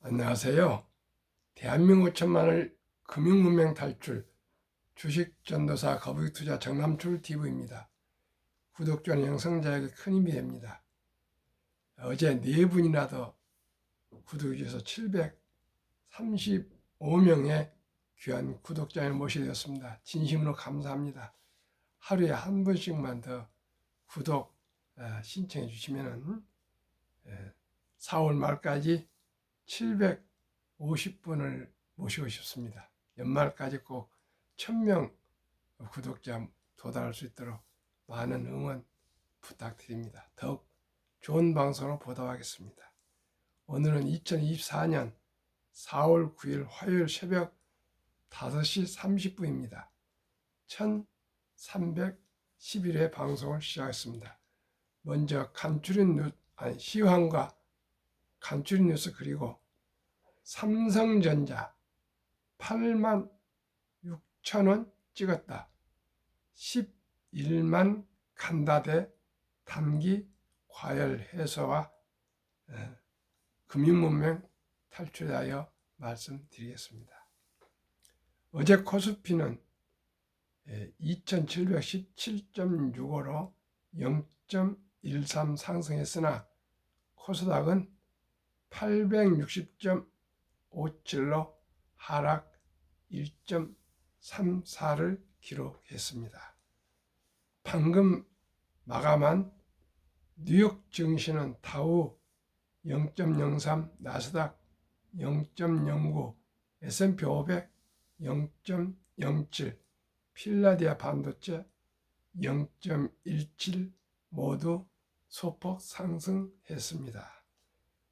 안녕하세요. 대한민국 5천만을 금융문맹 탈출 주식전도사 거북이투자 정남출 TV입니다. 구독자는 영성자에게 큰 힘이 됩니다. 어제 4분이나 더 구독해 주셔서 735명의 귀한 구독자를 모시게 되었습니다. 진심으로 감사합니다. 하루에 한 번씩만 더 구독 신청해 주시면 4월 말까지 750분을 모시고 싶습니다. 연말까지 꼭 1000명 구독자 도달할 수 있도록 많은 응원 부탁드립니다. 더욱 좋은 방송으로 보답하겠습니다. 오늘은 2024년 4월 9일 화요일 새벽 5시 30분입니다. 1311회 방송을 시작했습니다. 먼저 시황과 간추린 뉴스 그리고 삼성전자 8만 6천원 찍었다. 11만 간다대 단기 과열 해소와 금융문맹 탈출에 대하여 말씀드리겠습니다. 어제 코스피는 2717.65로 0.13 상승했으나 코스닥은 860.57로 하락 1.34를 기록했습니다. 방금 마감한 뉴욕 증시는 다우 0.03, 나스닥 0.09, S&P 500 0.07, 필라델피아 반도체 0.17 모두 소폭 상승했습니다.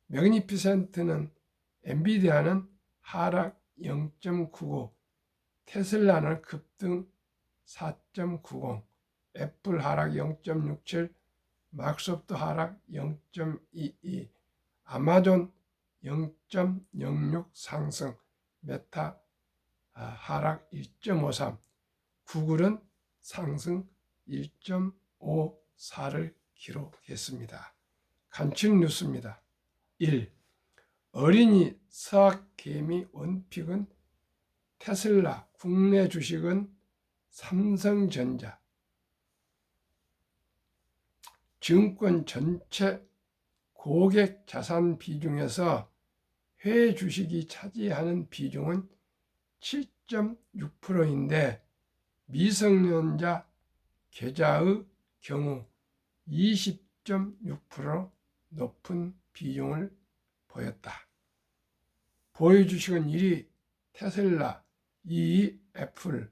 매그니피센트는 엔비디아는 하락 0.99, 테슬라는 급등 4.90, 애플 하락 0.67, 마이크로소프트 하락 0.22, 아마존 0.06 상승, 메타 하락 1.53, 구글은 상승 1.54를 기록했습니다. 간추린 뉴스입니다. 1. 어린이 서학개미 원픽은 테슬라, 국내 주식은 삼성전자. 증권 전체 고객 자산 비중에서 해외 주식이 차지하는 비중은 7.6%인데 미성년자 계좌의 경우 20.6% 높은 비중을 보였다. 보유 주식은 1위 테슬라, 2위 애플,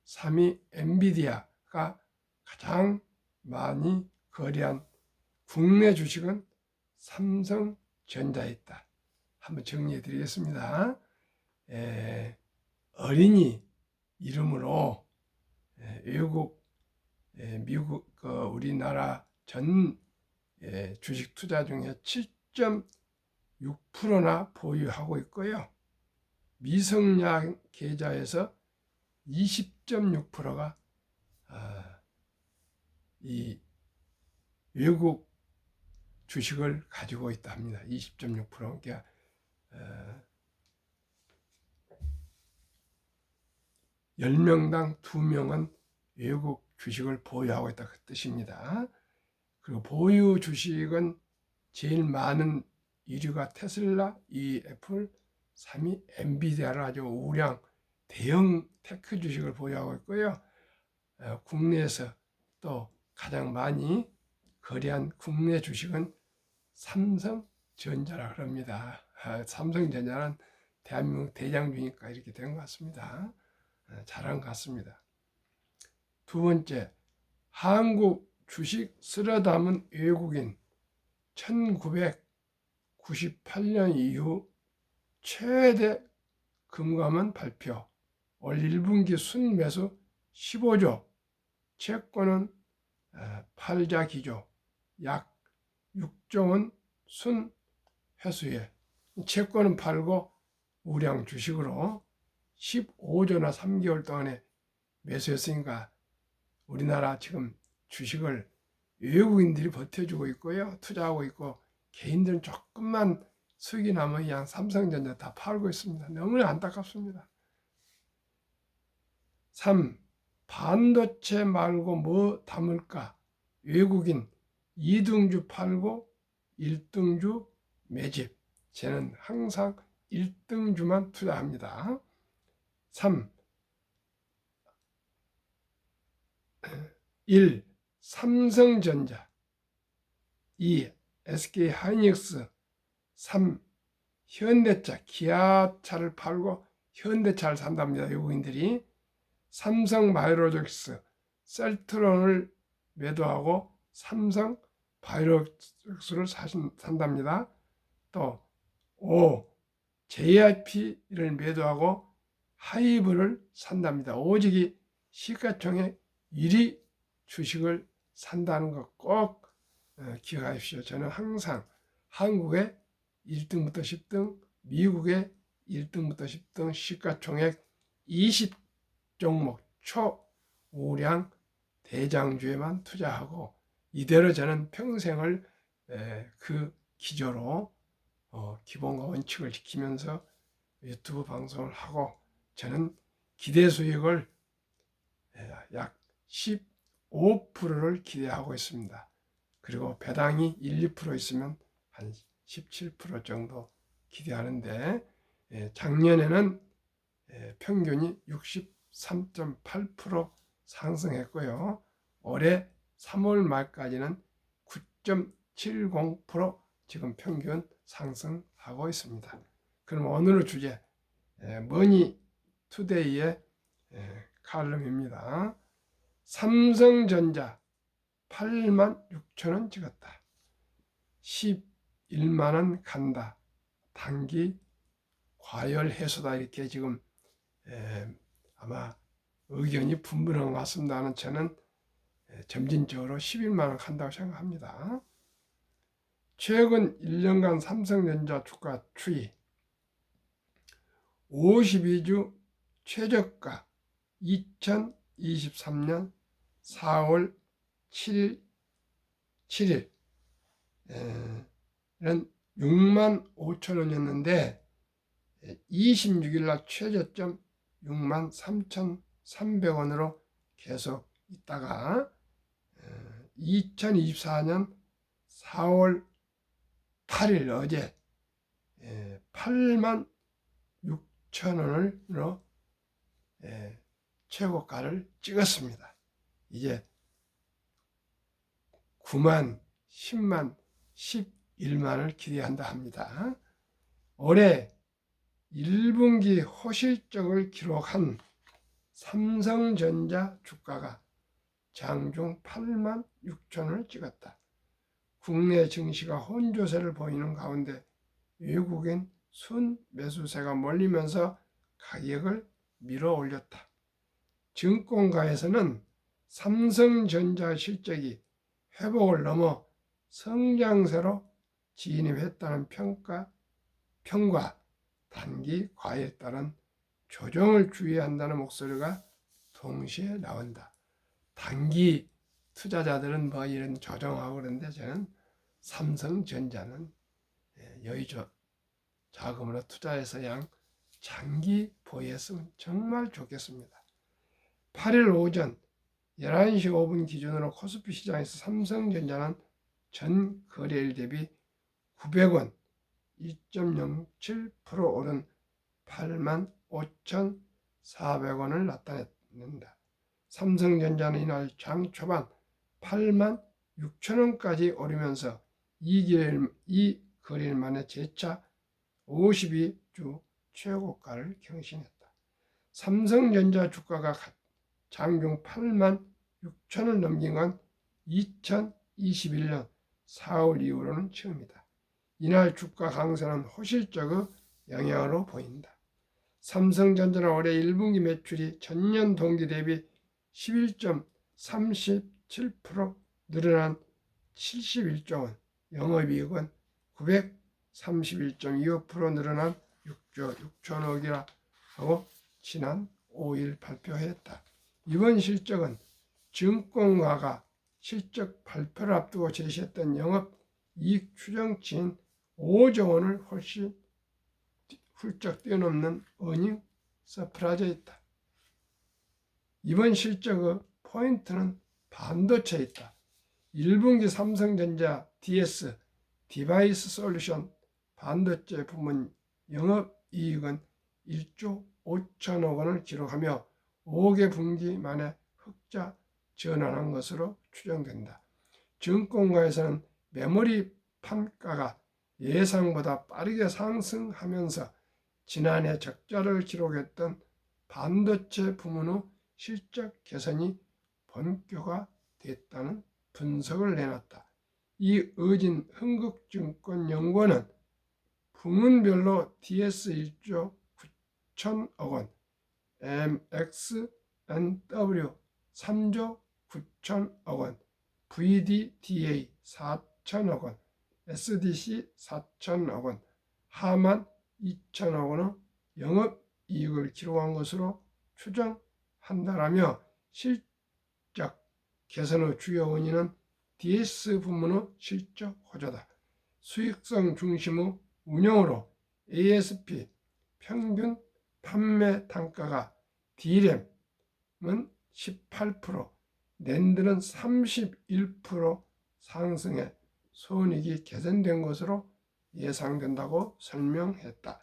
3위 엔비디아가 가장 많이 거래한 국내 주식은 삼성전자에 있다. 한번 정리해 드리겠습니다. 어린이 이름으로 외국, 미국, 우리나라 전 주식 투자 중에 7.6%나 보유하고 있고요. 미성년 계좌에서 20.6%가 이 외국 주식을 가지고 있다 합니다. 20.6%. 그러니까 10명당 2명은 외국 주식을 보유하고 있다 그 뜻입니다. 그리고 보유 주식은 제일 많은 1위가 테슬라, 2위 애플, 3위 엔비디아를 아주 우량 대형 테크 주식을 보유하고 있고요. 국내에서 또 가장 많이 거래한 국내 주식은 삼성전자라고 합니다. 삼성전자는 대한민국 대장주니까 이렇게 된 것 같습니다. 잘한 것 같습니다. 두 번째, 한국 주식 쓸어 담은 외국인 1998년 이후 최대 금감원 발표. 올 1분기 순매수 15조, 채권은 팔자 기조 약 6조 원 순회수에 채권은 팔고 우량 주식으로 15조나 3개월 동안에 매수했으니까 우리나라 지금 주식을 외국인들이 버텨주고 있고요. 투자하고 있고 개인들은 조금만 수익이 남은 양 삼성전자 다 팔고 있습니다. 너무나 안타깝습니다. 3. 반도체 말고 뭐 담을까? 외국인 2등주 팔고 1등주 매집. 저는 항상 1등주만 투자합니다. 3. 1. 삼성전자 2. SK하이닉스 3. 현대차, 기아차를 팔고 현대차를 산답니다. 외국인들이. 삼성바이오로직스, 셀트론을 매도하고 삼성바이오로직스를 산답니다. 또 5. JIP를 매도하고 하이브를 산답니다. 오직이 시가총액 1위 주식을 산다는 거 꼭 기억하십시오. 저는 항상 한국의 1등부터 10등, 미국의 1등부터 10등 시가총액 20종목 초우량 대장주에만 투자하고 이대로 저는 평생을 그 기조로 기본과 원칙을 지키면서 유튜브 방송을 하고 저는 기대 수익을 약 15%를 기대하고 있습니다. 그리고 배당이 1, 2% 있으면 한 17% 정도 기대하는데 작년에는 평균이 63.8% 상승했고요. 올해 3월 말까지는 9.70% 지금 평균 상승하고 있습니다. 그럼 오늘의 주제 머니투데이의 칼럼입니다. 삼성전자 86,000원 찍었다. 11만원 간다. 단기 과열 해소다. 이렇게 지금 아마 의견이 분분한 것 같습니다는 저는 점진적으로 11만원 간다고 생각합니다. 최근 1년간 삼성전자 주가 추이 52주 최저가 2023년 4월 7일 는 65,000원이었는데 26일날 최저점 63,300원으로 계속 있다가 2024년 4월 8일 어제 86,000원으로 최고가를 찍었습니다. 이제 9만, 10만, 11만을 기대한다 합니다. 올해 1분기 호실적을 기록한 삼성전자 주가가 장중 8만 6천원을 찍었다. 국내 증시가 혼조세를 보이는 가운데 외국인 순매수세가 몰리면서 가격을 밀어 올렸다. 증권가에서는 삼성전자 실적이 회복을 넘어 성장세로 진입했다는 평가 단기 과열에 따른 조정을 주의한다는 목소리가 동시에 나온다. 단기 투자자들은 뭐 이런 조정하고 그러는데 저는 삼성전자는 여의조 자금으로 투자해서 양 장기 보유했으면 정말 좋겠습니다. 8일 오전 11시 5분 기준으로 코스피 시장에서 삼성전자는 전 거래일 대비 900원 2.07% 오른 85,400원을 나타낸다. 삼성전자는 이날 장 초반 86,000원까지 오르면서 이 거래일 만에 재차 52주 최고가를 경신했다. 삼성전자 주가가 장중 86,000원 넘긴 건 2021년 4월 이후로는 처음이다. 이날 주가 강세는 호실적의 영향으로 보인다. 삼성전자는 올해 1분기 매출이 전년 동기 대비 11.37% 늘어난 71조 원, 영업이익은 931.25% 늘어난 6조 6천억이라 하고 지난 5일 발표했다. 이번 실적은 증권가가 실적 발표를 앞두고 제시했던 영업이익 추정치인 5조 원을 훨씬 훌쩍 뛰어넘는 어닝 서프라이즈였다. 이번 실적의 포인트는 반도체에 있다. 1분기 삼성전자 DS 디바이스 솔루션 반도체 부문 영업이익은 1조 5천억 원을 기록하며 5개 분기 만에 흑자 전환한 것으로 추정된다. 증권가에서는 메모리 판가가 예상보다 빠르게 상승하면서 지난해 적자를 기록했던 반도체 부문의 실적 개선이 본격화됐다는 분석을 내놨다. 이의진 흥국증권연구원은 부문별로 DS 1조 9천억 원, MXNW 3조 9천억 원, VDDA 4천억 원, SDC 4천억 원, 하만 2천억 원의 영업이익을 기록한 것으로 추정한다라며 실적 개선의 주요 원인은 DS 부문의 실적 호조다. 수익성 중심의 운영으로 ASP 평균 판매 단가가 D램은 18%, 낸드는 31% 상승해 손익이 개선된 것으로 예상된다고 설명했다.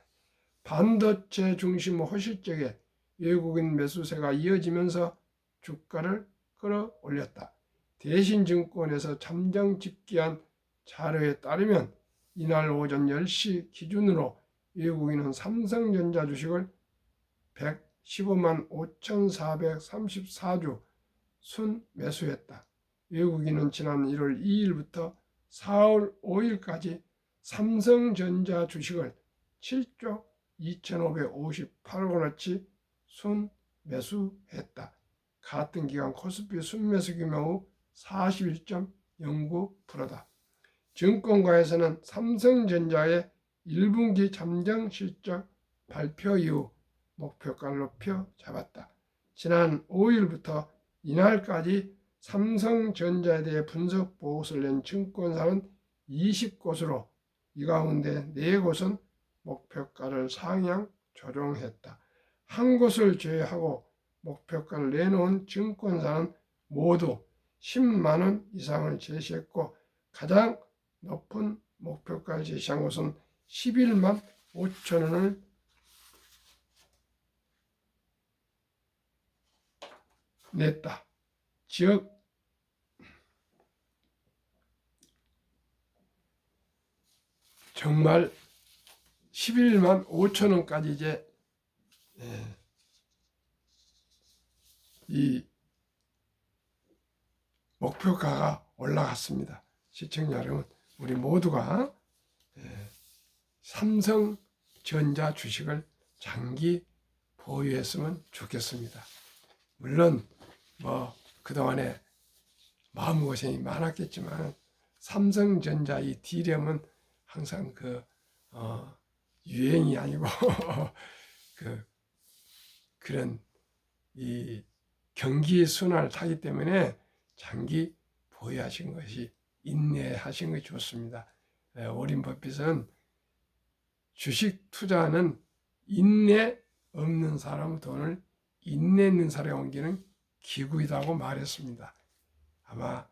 반도체 중심의 호실적에 외국인 매수세가 이어지면서 주가를 끌어올렸다. 대신증권에서 잠정 집계한 자료에 따르면 이날 오전 10시 기준으로 외국인은 삼성전자 주식을 115만 5,434주 순매수했다. 외국인은 지난 1월 2일부터 4월 5일까지 삼성전자 주식을 7조 2,558억 원어치 순매수했다. 같은 기간 코스피 순매수 규모의 41.09%다. 증권가에서는 삼성전자의 1분기 잠정 실적 발표 이후 목표가를 높여 잡았다. 지난 5일부터 이날까지 삼성전자에 대해 분석 보고서를 낸 증권사는 20곳으로 이 가운데 4곳은 목표가를 상향 조정했다. 한 곳을 제외하고 목표가를 내놓은 증권사는 모두 10만 원 이상을 제시했고 가장 높은 목표가를 제시한 곳은 11만 5천 원을 냈다. 즉 정말 11만 5천 원까지 이제 이 목표가가 올라갔습니다. 시청자 여러분, 우리 모두가 삼성전자 주식을 장기 보유했으면 좋겠습니다. 물론 그동안에 마음고생이 많았겠지만 삼성전자 이 D램은 항상 유행이 아니고 그런 이 경기 순환을 타기 때문에 장기 보유하신 것이 인내하신 것이 좋습니다. 워런 버핏은 주식 투자는 인내 없는 사람 돈을 인내 있는 사람에 옮기는 기구이라고 말했습니다. 아마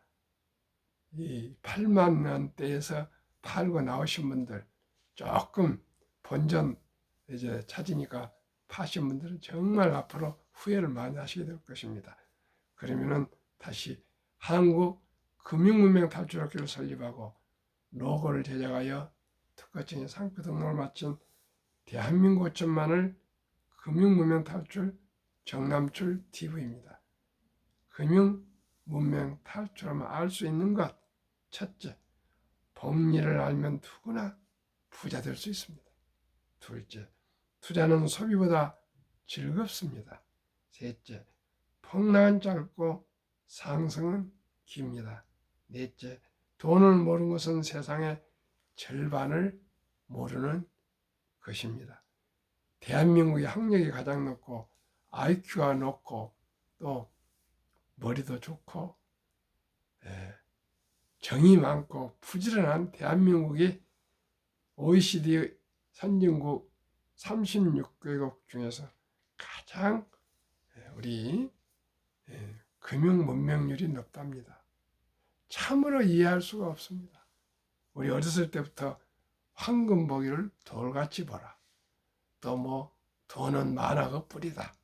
이 8만 원대에서 팔고 나오신 분들 조금 본전 이제 찾으니까 파신 분들은 정말 앞으로 후회를 많이 하시게 될 것입니다. 그러면은 다시 한국 금융문명 탈출학교를 설립하고 로고를 제작하여 특허청에 상표 등록을 마친 대한민국 5천만을 금융문명 탈출 정남출 TV입니다. 금융문명 탈출하면 알 수 있는 것, 첫째, 법리를 알면 누구나 부자 될 수 있습니다. 둘째, 투자는 소비보다 즐겁습니다. 셋째, 폭락은 짧고 상승은 깁니다. 넷째, 돈을 모르는 것은 세상의 절반을 모르는 것입니다. 대한민국의 학력이 가장 높고 IQ가 높고 또 머리도 좋고 정이 많고 부지런한 대한민국이 OECD 선진국 36개국 중에서 가장 우리 금융 문명률이 높답니다. 참으로 이해할 수가 없습니다. 우리 어렸을 때부터 황금 보기를 돌같이 보라. 또 뭐 돈은 만화가 뿌리다.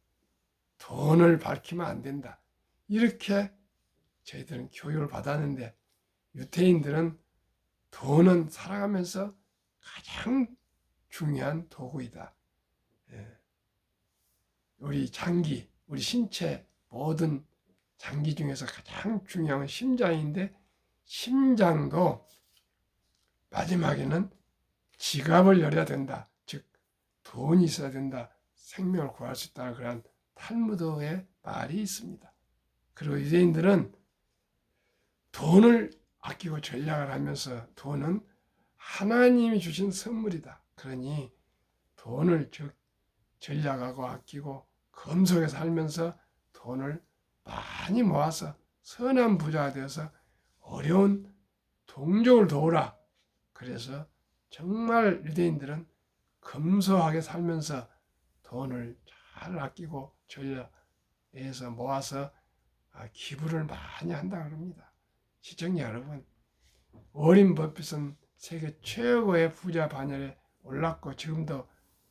돈을 밝히면 안 된다. 이렇게 저희들은 교육을 받았는데 유태인들은 돈은 살아가면서 가장 중요한 도구이다. 우리 장기, 우리 신체 모든 장기 중에서 가장 중요한 건 심장인데 심장도 마지막에는 지갑을 열어야 된다. 즉 돈이 있어야 된다. 생명을 구할 수 있다는 그런 탈무드의 말이 있습니다. 그리고 유대인들은 돈을 아끼고 전략을 하면서 돈은 하나님이 주신 선물이다. 그러니 돈을 전략하고 아끼고 검소하게 살면서 돈을 많이 모아서 선한 부자가 되어서 어려운 동족을 도우라. 그래서 정말 유대인들은 검소하게 살면서 돈을 잘 아끼고 전략해서 모아서 기부를 많이 한다 그럽니다. 시청자 여러분, 워렌 버핏은 세계 최고의 부자 반열에 올랐고 지금도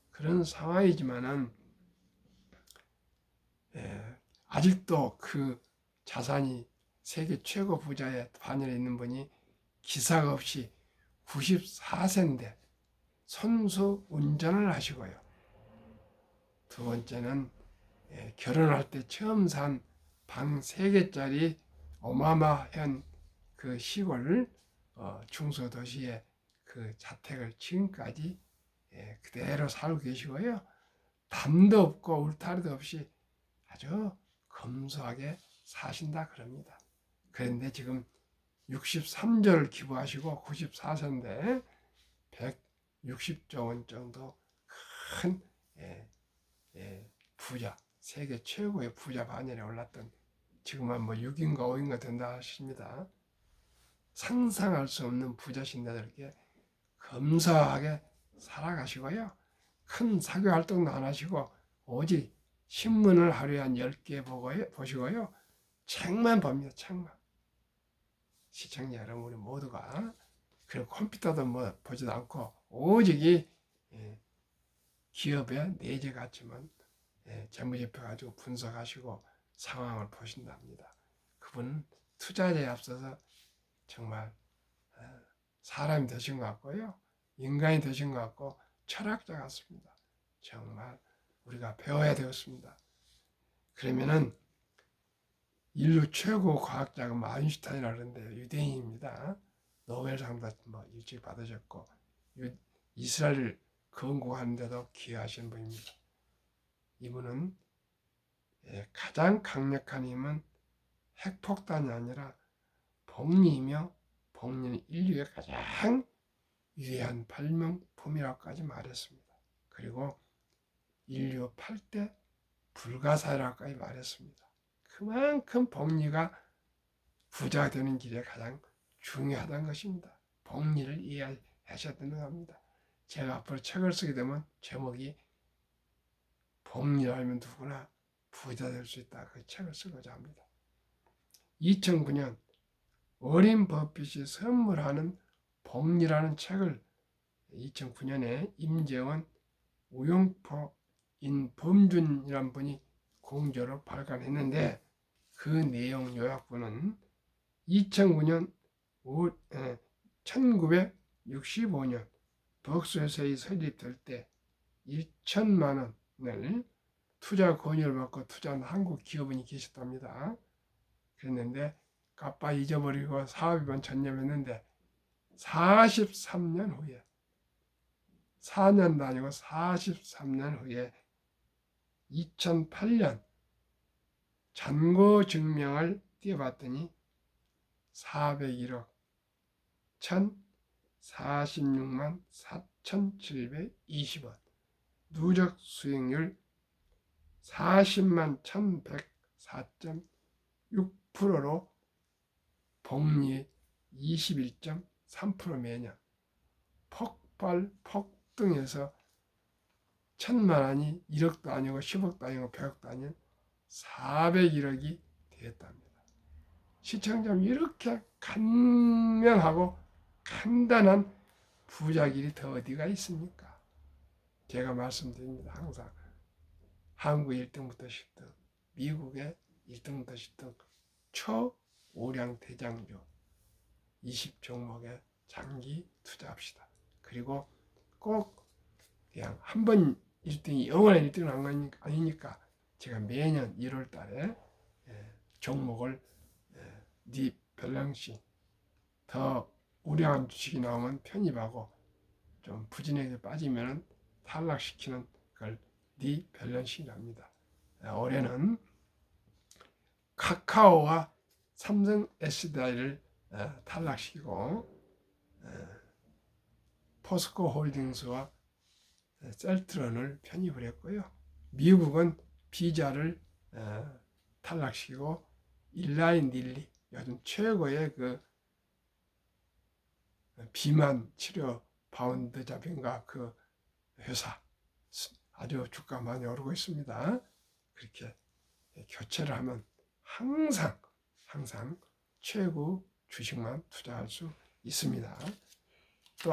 그런 상황이지만은 아직도 그 자산이 세계 최고 부자의 반열에 있는 분이 기사가 없이 94세인데 선수 운전을 하시고요. 두 번째는 결혼할 때 처음 산 방 3개짜리 어마마한 그 시골 중소도시의 그 자택을 지금까지 그대로 살고 계시고요. 담도 없고 울타리도 없이 아주 검소하게 사신다 그럽니다. 그런데 지금 63조를 기부하시고 94세인데 160조 원 정도 큰 부자, 세계 최고의 부자 반열에 올랐던 지금은 뭐 6인가 5인가 된다 하십니다. 상상할 수 없는 부자신들에게 검소하게 살아가시고요. 큰 사교 활동도 안 하시고 오직 신문을 하루에 한 10개 보시고요. 책만 봅니다. 책만. 시청자 여러분 우리 모두가 그리고 컴퓨터도 뭐 보지도 않고 오직 기업의 내재 가치만 재무제표 가지고 분석하시고 상황을 보신답니다. 그분은 투자자에 앞서서 정말 사람이 되신 것 같고요. 인간이 되신 것 같고 철학자 같습니다. 정말 우리가 배워야 되었습니다. 그러면은 인류 최고 과학자가 아인슈타인이라 그러는데요. 유대인입니다. 노벨상도 뭐 일찍 받으셨고 이스라엘 건국하는데도 기여하신 분입니다. 이분은 가장 강력한 힘은 핵폭탄이 아니라 복리이며 복리는 인류의 가장 위대한 발명품이라고까지 말했습니다. 그리고 인류 8대 불가사의라고까지 말했습니다. 그만큼 복리가 부자가 되는 길에 가장 중요하다는 것입니다. 복리를 이해하셔야 되는 겁니다. 제가 앞으로 책을 쓰게 되면 제목이 복리를 알면 누구나 부자 될 수 있다. 그 책을 쓰고자 합니다. 2009년 워렌 버핏이 선물하는 복리라는 책을 2009년에 임재원 우영포인 범준이란 분이 공저로 발간했는데 그 내용 요약본은 2009년 1965년 벅스회사에 설립될 때 1천만 원을 투자 권유를 받고 투자한 한국 기업인이 계셨답니다. 그랬는데 갚아 잊어버리고 사업에만 전념했는데 43년 후에 4년도 아니고 43년 후에 2008년 잔고 증명을 띄워봤더니 401억 1,046만 4,720원 누적 수익률 40만 1,104.6%로 복리 21.3% 매년 폭발, 폭등해서 1,000만 원이 1억도 아니고 10억도 아니고 100억도 아닌 401억이 되었답니다. 시청자님, 이렇게 간명하고 간단한 부자길이 더 어디가 있습니까? 제가 말씀드립니다. 항상 한국 1등부터 10등, 미국의 1등부터 10등 초오량 대장주 20종목에 장기 투자합시다. 그리고 꼭 그냥 한 번 1등이 영원한 1등은 아니니까 제가 매년 1월 달에 종목을 리밸런싱, 더 우량한 주식이 나오면 편입하고 좀 부진하게 빠지면 탈락시키는 걸 리밸런싱이랍니다. 올해는 카카오와 삼성 SDI를 탈락시키고 포스코 홀딩스와 셀트론을 편입을 했고요. 미국은 비자를 탈락시키고 일라이 닐리, 요즘 최고의 그 비만 치료 바운드 잡인가 그 회사 아주 주가 많이 오르고 있습니다. 그렇게 교체를 하면 항상 최고 주식만 투자할 수 있습니다. 또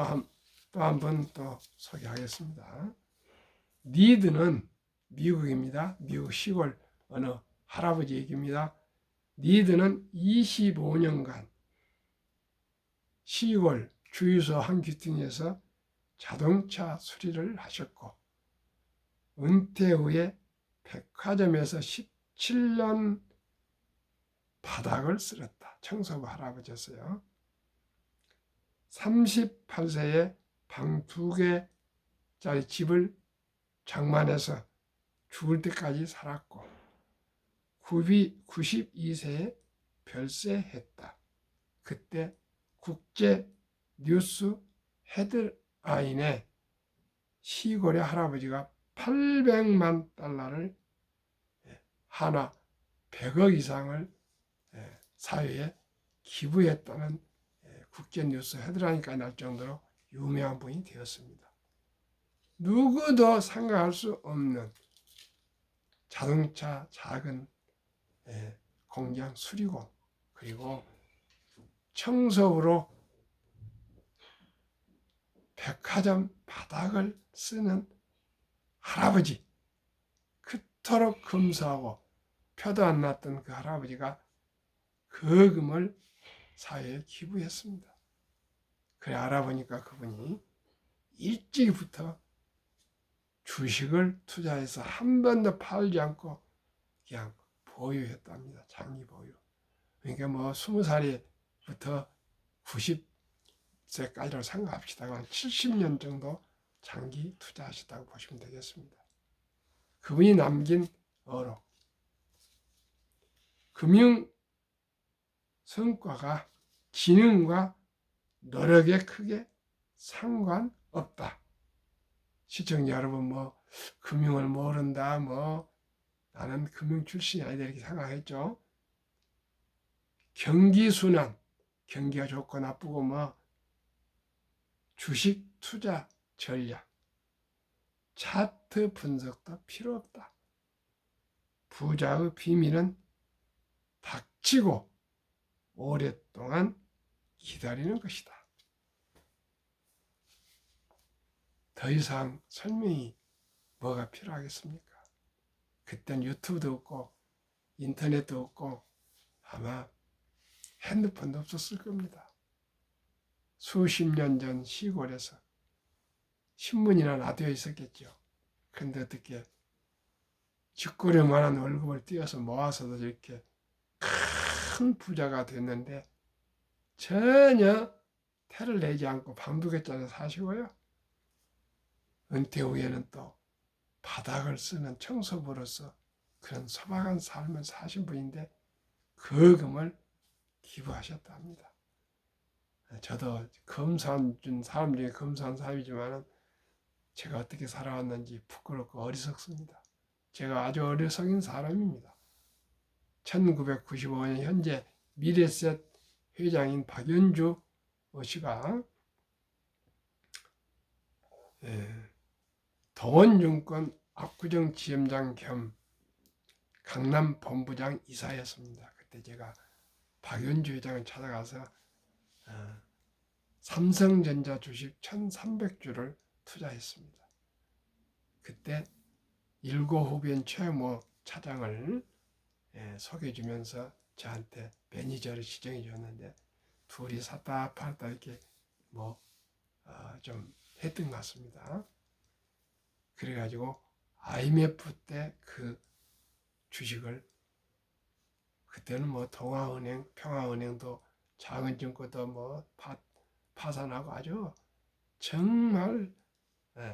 한 번 또 소개하겠습니다. 니드는 미국입니다. 미국 시골 어느 할아버지 얘기입니다. 니드는 25년간 시골 주유소 한 귀퉁이에서 자동차 수리를 하셨고 은퇴 후에 백화점에서 17년 바닥을 쓸었다. 청소부 할아버지였어요. 38세에 방 2개짜리 집을 장만해서 죽을 때까지 살았고 92세에 별세했다. 그때 국제 뉴스 헤드라인에 시골의 할아버지가 800만 달러를 하나 100억 이상을 사회에 기부했다는 국제 뉴스 헤드라인까지 날 정도로 유명한 분이 되었습니다. 누구도 생각할 수 없는 자동차 작은 공장 수리공, 그리고 청소부로 백화점 바닥을 쓰는 할아버지, 그토록 검소하고 표도 안 났던 그 할아버지가 그 금을 사회에 기부했습니다. 그래 알아보니까 그분이 일찍부터 주식을 투자해서 한 번도 팔지 않고 그냥 보유했답니다. 장기 보유. 그러니까 뭐 20살부터 90세까지로 생각합시다. 한 70년 정도 장기 투자하셨다고 보시면 되겠습니다. 그분이 남긴 어록. 금융 성과가 지능과 노력에 크게 상관없다. 시청자 여러분, 뭐 금융을 모른다, 뭐 나는 금융 출신이 아니다 이렇게 생각했죠. 경기 순환, 경기가 좋고 나쁘고 뭐 주식 투자 전략, 차트 분석도 필요 없다. 부자의 비밀은 닥치고 오랫동안 기다리는 것이다. 더 이상 설명이 뭐가 필요하겠습니까? 그땐 유튜브도 없고 인터넷도 없고 아마 핸드폰도 없었을 겁니다. 수십 년 전 시골에서 신문이나 라디오에 있었겠죠. 그런데 어떻게 쥐꼬리만한 월급을 띄어서 모아서도 이렇게 큰 부자가 됐는데 전혀 태를 내지 않고 방두개짜리 사시고요. 은퇴 후에는 또 바닥을 쓰는 청소부로서 그런 소박한 삶을 사신 분인데 그 금을 기부하셨다 합니다. 저도 검소한 사람 중에 검소한 사람이지만 제가 어떻게 살아왔는지 부끄럽고 어리석습니다. 제가 아주 어리석인 사람입니다. 1995년 현재 미래셋 회장인 박연주 씨가 동원증권 압구정 지점장 겸 강남 본부장 이사였습니다. 그때 제가 박윤주 회장을 찾아가서 삼성전자 주식 1300주를 투자했습니다. 그때 일고 후배인 최모 차장을 소개해주면서 저한테 매니저를 지정해 줬는데 둘이 샀다 팔았다 이렇게 좀 했던 것 같습니다. 그래가지고 IMF 때 그 주식을 그때는 동아은행, 평화은행도 자은증권도 파산하고 아주 정말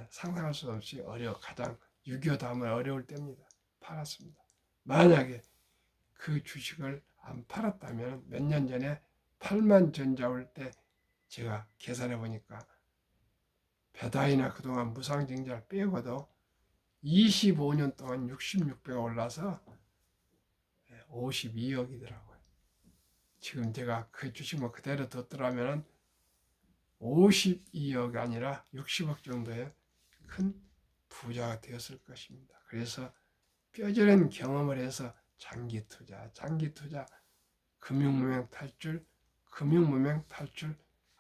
상상할 수 없이 가장 6.25 다음에 어려울 때입니다. 팔았습니다. 만약에 그 주식을 안 팔았다면 몇 년 전에 8만 전자 올 때 제가 계산해 보니까 배다이나 그동안 무상증자를 빼고도 25년 동안 66배가 올라서 52억이더라고요. 지금 제가 그 주식 그대로 뒀더라면 52억이 아니라 60억 정도의 큰 부자가 되었을 것입니다. 그래서 뼈저린 경험을 해서 장기 투자, 금융무명 탈출,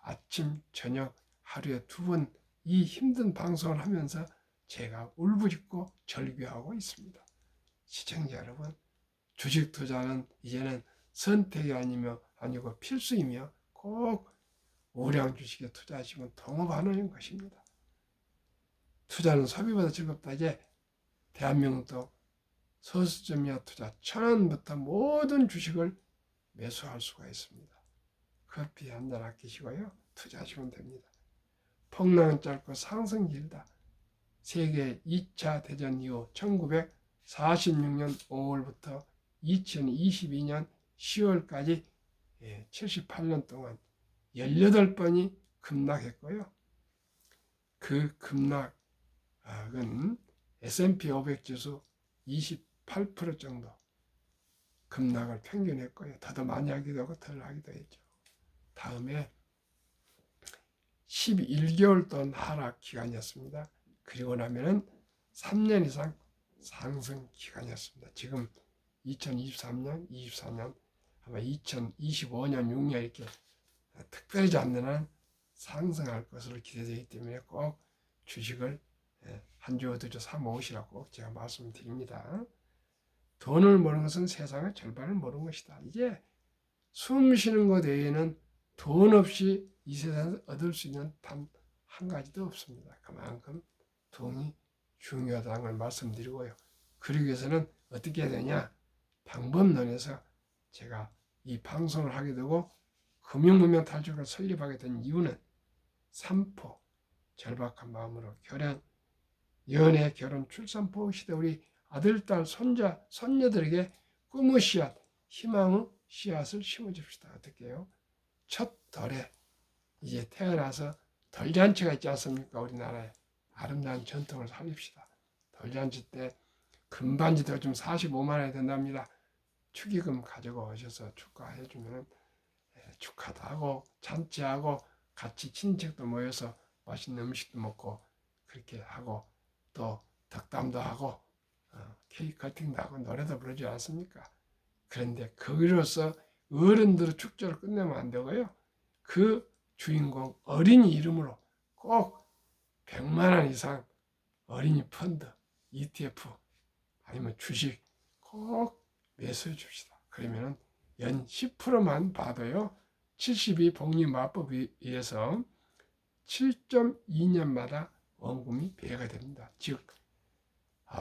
아침, 저녁 하루에 2번 이 힘든 방송을 하면서 제가 울부짖고 절규하고 있습니다. 시청자 여러분, 주식 투자는 이제는 선택이 아니고 필수이며 꼭 우량 주식에 투자하시면 동업하는 것입니다. 투자는 소비보다 즐겁다. 이제 대한민국도 서수점이야 투자 1,000원부터 모든 주식을 매수할 수가 있습니다. 커피 한 잔 아끼시고요. 투자하시면 됩니다. 폭락은 짧고 상승 길다. 세계 2차 대전 이후 1946년 5월부터 2022년 10월까지 78년 동안 18번이 급락했고요. 그 급락은 S&P 500 지수 28% 정도 급락을 평균했고요. 더도 많이 하기도 하고 덜 하기도 했죠. 다음에 11개월 동안 하락 기간이었습니다. 그리고 나면은 3년 이상 상승 기간이었습니다. 지금 2023년, 24년, 아마 2025년, 6년 이렇게 특별하지 않는 한 상승할 것으로 기대되기 때문에 꼭 주식을 한 주, 두 주 사 모으시라고 꼭 제가 말씀드립니다. 돈을 모르는 것은 세상의 절반을 모르는 것이다. 이제 숨 쉬는 것 외에는 돈 없이 이 세상에서 얻을 수 있는 단 한 가지도 없습니다. 그만큼 돈이 중요하다는 걸 말씀드리고요. 그러기 위해서는 어떻게 해야 되냐? 방법론에서 제가 이 방송을 하게 되고 금융문명 탈출을 설립하게 된 이유는 삼포, 절박한 마음으로 연애, 결혼, 출산포 시대 우리 아들, 딸, 손자, 손녀들에게 꿈의 씨앗, 희망의 씨앗을 심어줍시다. 어떻게 해요? 첫 덜에 이제 태어나서 덜잔치가 있지 않습니까? 우리나라에 아름다운 전통을 살립시다. 덜잔치 때 금반지도 좀 45만 원이 된답니다. 축의금 가지고 오셔서 축하해 주면 축하도 하고 잔치하고 같이 친척도 모여서 맛있는 음식도 먹고 그렇게 하고 또 덕담도 하고 케이크 커팅도 하고 노래도 부르지 않습니까? 그런데 거기로서 어른들의 축제를 끝내면 안 되고요. 그 주인공 어린이 이름으로 꼭 100만 원 이상 어린이 펀드, ETF 아니면 주식 꼭 매수해 줍시다. 그러면 연 10%만 받아요. 72 복리마법에 의해서 7.2년마다 원금이 배가 됩니다. 즉,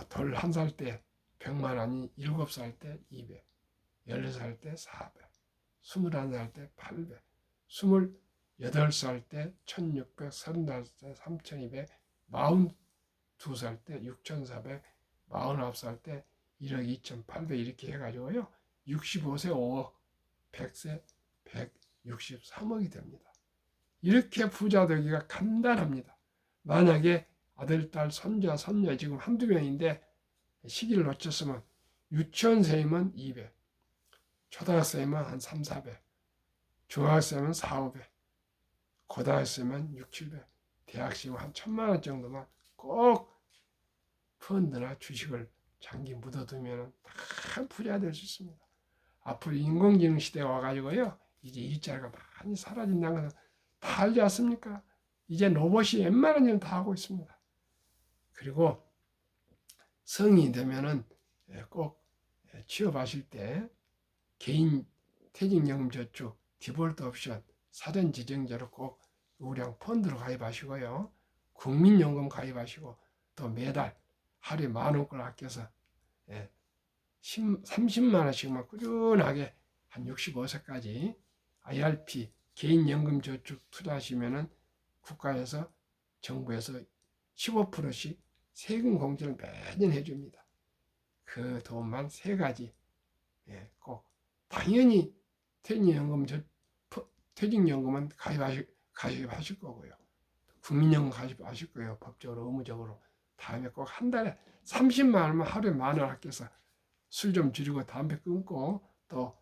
돌 한 살 때 100만 원이 7살 때 200, 14살 때 400, 21살 때 800, 28살 때 1600, 35살 때 3200, 42살 때 6400, 49살 때 1억 2800 이렇게 해가지고요. 65세 5억, 100세 163억이 됩니다. 이렇게 부자 되기가 간단합니다. 만약에 아들, 딸, 손자, 손녀 지금 한두 명인데 시기를 놓쳤으면 유치원생이면 200, 초등학생이면 한 3, 400, 중학생이면 4, 500, 고등학생이면 6, 700, 대학생 한 1,000만 원 정도만 꼭 펀드나 주식을 장기 묻어두면 다 부자 될 수 있습니다. 앞으로 인공지능 시대가 와가지고요. 이제 일자리가 많이 사라진다는 것은 다 알지 않습니까? 이제 로봇이 웬만한 일은 다 하고 있습니다. 그리고 성인이 되면은 꼭 취업하실 때 개인 퇴직연금 저축, 디폴트 옵션, 사전 지정제로 꼭 우량 펀드로 가입하시고요. 국민연금 가입하시고 또 매달 하루에 10,000원꼴 아껴서 30만 원씩만 꾸준하게 한 65세까지 IRP 개인연금 저축 투자하시면은 국가에서 정부에서 15%씩 세금 공제를 매년 해줍니다. 그 돈만 3가지 꼭 당연히 퇴직연금은 가입하실 거고요. 국민연금 가입하실 거예요. 법적으로 의무적으로. 다음에 꼭 한 달에 30만 원만 하루에 10,000원 아껴서 술 좀 줄이고 담배 끊고 또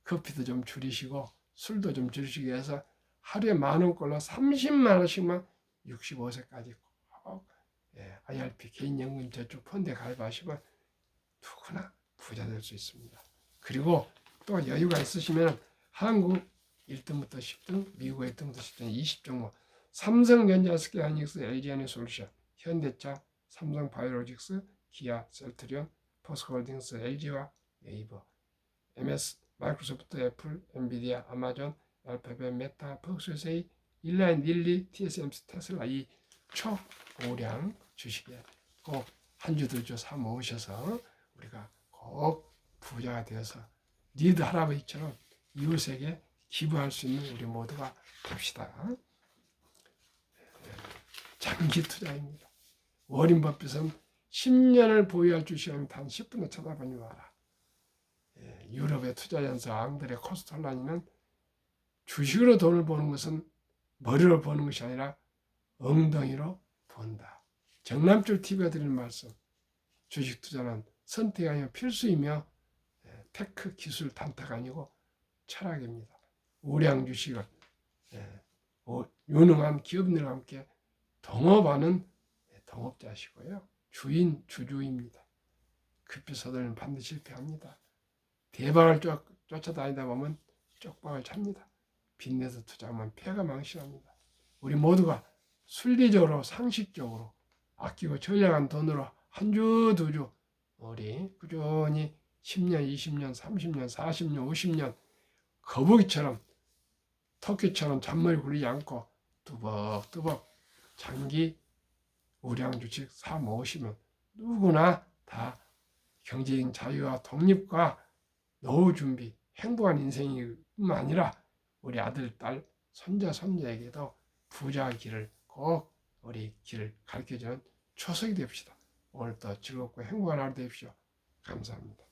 커피도 좀 줄이시고 술도 좀 줄이시기 위해서 하루에 10,000원꼴로 30만 원씩만 65세까지 꼭 IRP 개인연금 저축 펀드에 가입하시면 누구나 부자 될 수 있습니다. 그리고 또 여유가 있으시면 한국 1등부터 10등, 미국 1등부터 10등 20종목, 삼성전자, SK하이닉스, LG에너지솔루션, 현대차, 삼성바이오로직스, 기아, 셀트리온, 포스코홀딩스, LG와 네이버, MS, 마이크로소프트, 애플, 엔비디아, 아마존, 알파벳, 메타, 퍽스세이, 일라인, 릴리, TSMC, 테슬라 이 초고량 주식에 꼭 한 주, 2주 사 모으셔서 우리가 꼭 부자가 되어서 니드 할아버지처럼 이웃에게 기부할 수 있는 우리 모두가 됩시다. 장기 투자입니다. 워린 버핏은 10년을 보유할 주식은 단 10분에 쳐다보니 마라. 유럽의 투자연사 앙드레 코스톨라니는 주식으로 돈을 버는 것은 머리로 버는 것이 아니라 엉덩이로 번다. 정남줄 TV가 드리는 말씀, 주식 투자는 선택이 아니라 필수이며 테크 기술 단타가 아니고 철학입니다. 우량 주식을 유능한 기업들과 함께 동업하는 동업자시고요. 주주입니다. 급히 서두르면 반드시 실패합니다. 대박을 쫓아다니다 보면 쪽박을 찹니다. 빚내서 투자하면 폐가 망신합니다. 우리 모두가 순리적으로 상식적으로 아끼고 전략한 돈으로 한 주, 2주 우리 꾸준히 10년, 20년, 30년, 40년, 50년 거북이처럼 토끼처럼 잔머리 굴리지 않고 뚜벅뚜벅 장기 우량 주식 사 모으시면 누구나 다 경제적인 자유와 독립과 노후 준비, 행복한 인생이뿐만 아니라 우리 아들, 딸, 손자, 손녀에게도 부자의 길을 꼭 우리 길을 가르쳐주는 초석이 됩시다. 오늘도 즐겁고 행복한 하루 되십시오. 감사합니다.